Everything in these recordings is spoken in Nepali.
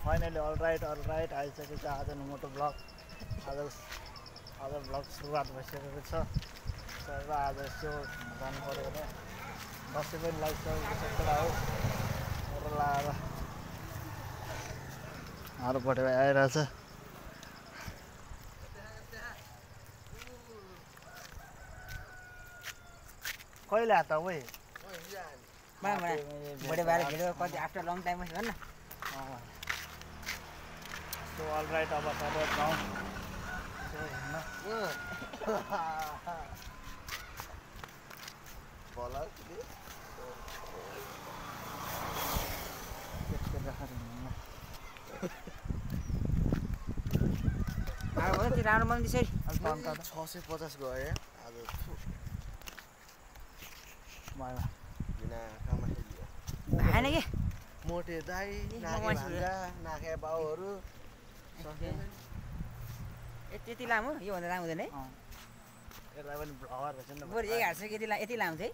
फाइनली अलराइट आइसकेको छ आज मोटो ब्लग आज ब्लग सुरुवात भइसकेको छ र आज यसो जानु पऱ्यो भने दसैँ पनि लागिसकेको छ पुरा हो र लाएर आरो बढे आइरहेछ कहिले आयो त ओइ बड़े बारे भिडियो कति आफ्टर लङ टाइम पछि भन्न सो अलराइट अब सबै गाउँ बोला त्यो राम्रो मन त्यसरी 650 गयो आज बिना काम भएन के मोटे दाइ नाखे बाउहरू त्यति लामो योभन्दा लामो हुँदैन है यसलाई पनि भ्लगर रहेछ नि बरु 1100 यति लामो थियो है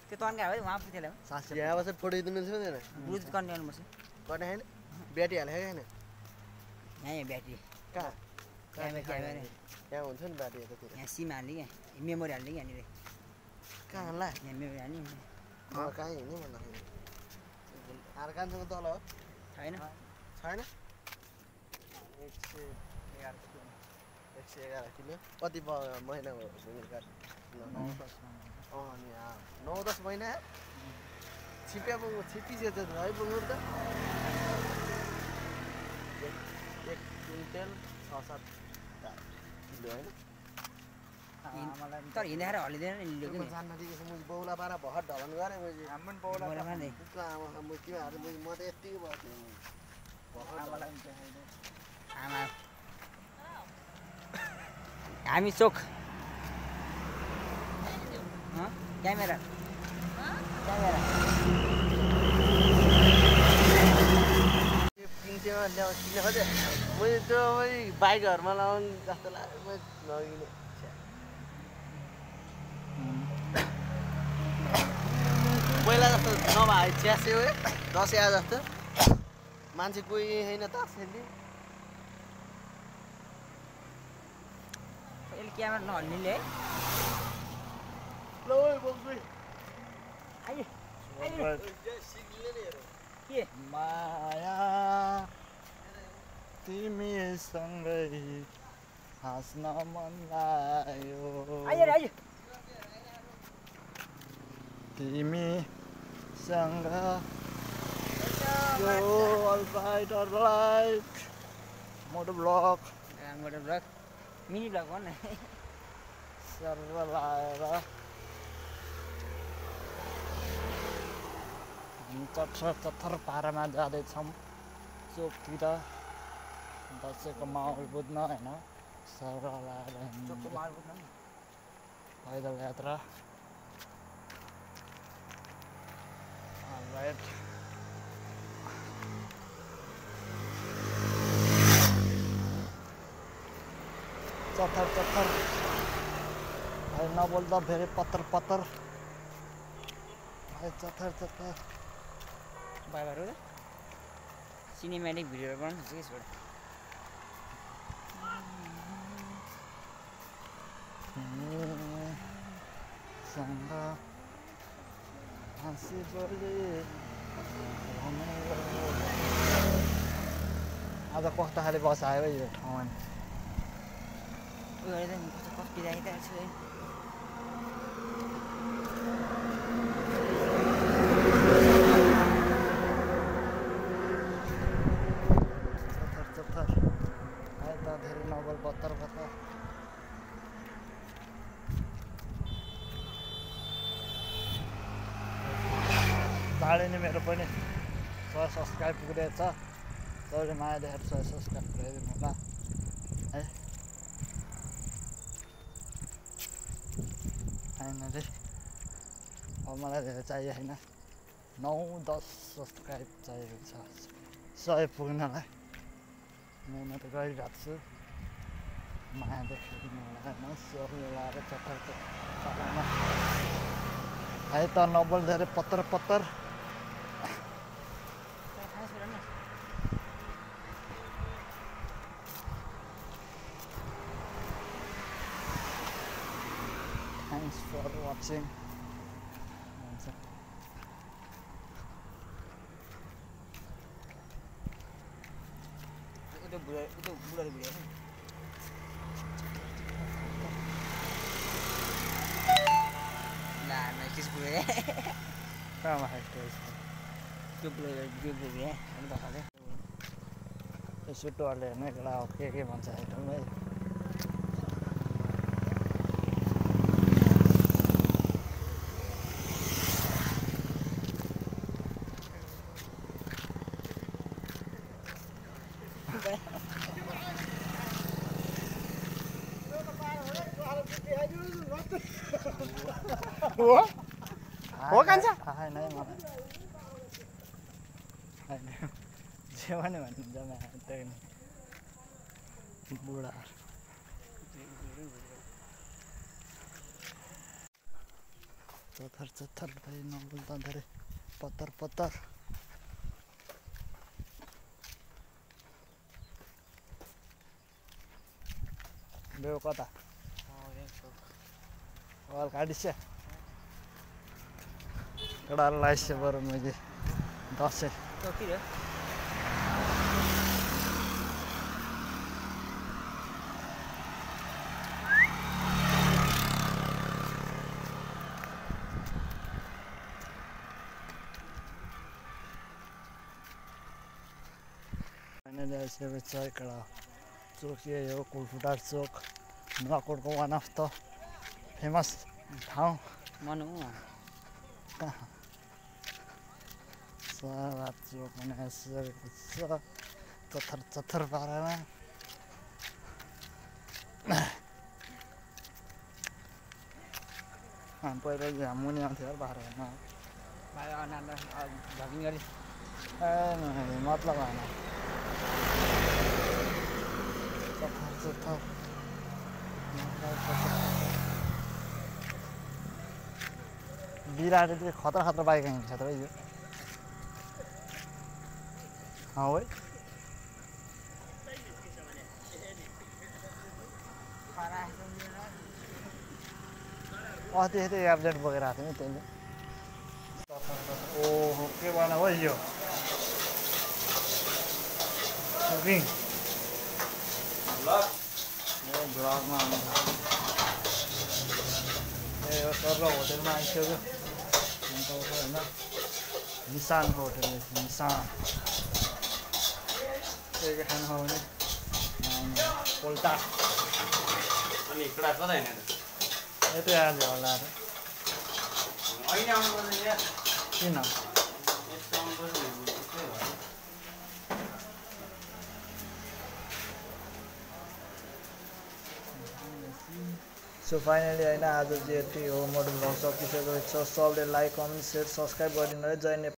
त्यो तन्का भयो वहाँ पुग्थ्यो यहाँ बसेर फोटो खिच्नु मिल्छ हुँदैन ब्लुटुथ कनेक्ट गर्नुपर्छ गर्ने होइन ब्याट्री हालेको होइन यहाँ ब्याट्री कहाँ क्यामेरा यहाँ हुन्छ नि ब्याट्री यतातिर यहाँ सिम हाल्ने क्या मेमोरी हाल्ने कि यहाँनिर कहाँ हाल्ला यहाँ मेमोरी हाल्ने कहाँ हिँड्ने भन्दाखेरि अर्कानसँग तल हो छैन छैन 111 किलो कति महिना हो कार्ड 9-10 महिना छिपिसकेछ है पुग्नु त 1 क्विन्टल 6-7 किलो होइन तर हिँडेर हल्लिँदैन नि लिएको जान्न दिएको म बौला पारा भर ढलन गरेँ मैले हामी पनि बौला पार्दै आमा म के हाल्नु म त यतिकै भयो आमा हामी चोक क्यामेरा किन्थेमा किन खोजेँ मैले त्यो बाइकहरूमा लाउनु जस्तो लाग्यो मैले नकिने पहिला जस्तो नभए च्यासे हो दसैँ आए जस्तो मान्छे कोही छैन त फेरि यसले क्यामेरा नहल्ने है के माया तिमीसँगै हाँस्न मन लाग्यो तिमीसँग यो अलराइट मोटो ब्लग मिनी ब्लग भन्न सर्व लाएर चत्थर पारामा जाँदैछौँ चोकतिर दसैँको माहौल बुझ्न होइन सर्व लाएर पैदल यात्रा अलराइट चत्थर अहिले नबोल्दा फेरि पत्तर चत्थर बाबाहरू सिनेमेटिक भिडियोहरू बनाउनु खोज्छु यसबाट सँग हाँसी बोली आज कस्तो खाले बस आयो यो ठाउँमा कस्तो बिदाइरहेको छु है चत्थर अहिले त धेरै नबल बत्तर चाँडै नै मेरो पनि 100 सब्सक्राइब पुगेको छ तपाईँले माया देखेर 100 सब्सक्राइब पुऱ्याइदिनु होला है फाइनली अब मलाई धेरै चाहियो होइन 9-10 सब्सक्राइब चाहिएको छ 100 पुग्नलाई मिहिनेत गरिरहेको छु माया देखाइदिनु होला होइन स्वर लगाएर चट्टर है त नबल धेरै पत्तर फर वाचिङ उता बुढाले भिडियो ला किस बुढा कहाँमा खाइस्तो त्यो बुढा अनि भएकोले यो सुटोहरूले हेर्ने केटा हो के भन्छ आइटमै हो कान्छा? थाहा नै मलाई होइन जे भने भनिन्छ त्यही नै बुढा चथर भाइ नबोल्दा धेरै पत्तर बेउ कता वाल काटिस एउटा लाइस बरु मैले दसैँ किन एउटा चोक यही हो कुलफुटार चोक नुवाकोटको वान अफ द फेमस ठाउँ मनु कहाँ सारा चोक बनाइसकेको छ चथर पारामा पहिला यहाँ मुनि आउँथ्यो बाह्रमा भगिङ गरी ए मतलब होइन चथर बिराटले चाहिँ खतरा बाइक हिँड्छ त यो है अस्ति यस्तै एब्जेट बोकेर आएको थियो नि त्यसले ओहो के भन हो यो सुटिङ ब्लगमा ए यो सर होटेलमा आइसक्यो अन्त होइन निशानको होटेल निशान के खानु हो भने पोल्टा अनि कडा कता हिँडेर यतै आज होला र अहिले आउनुपर्छ यहाँ किन यस्तो आउनुपर्छ सो फाइनली होइन आज चाहिँ यति हो मोडल भ्लग सकिसकेको छ सबले लाइक कमेन्ट सेयर सब्सक्राइब गरिदिनु है जय नेपाल।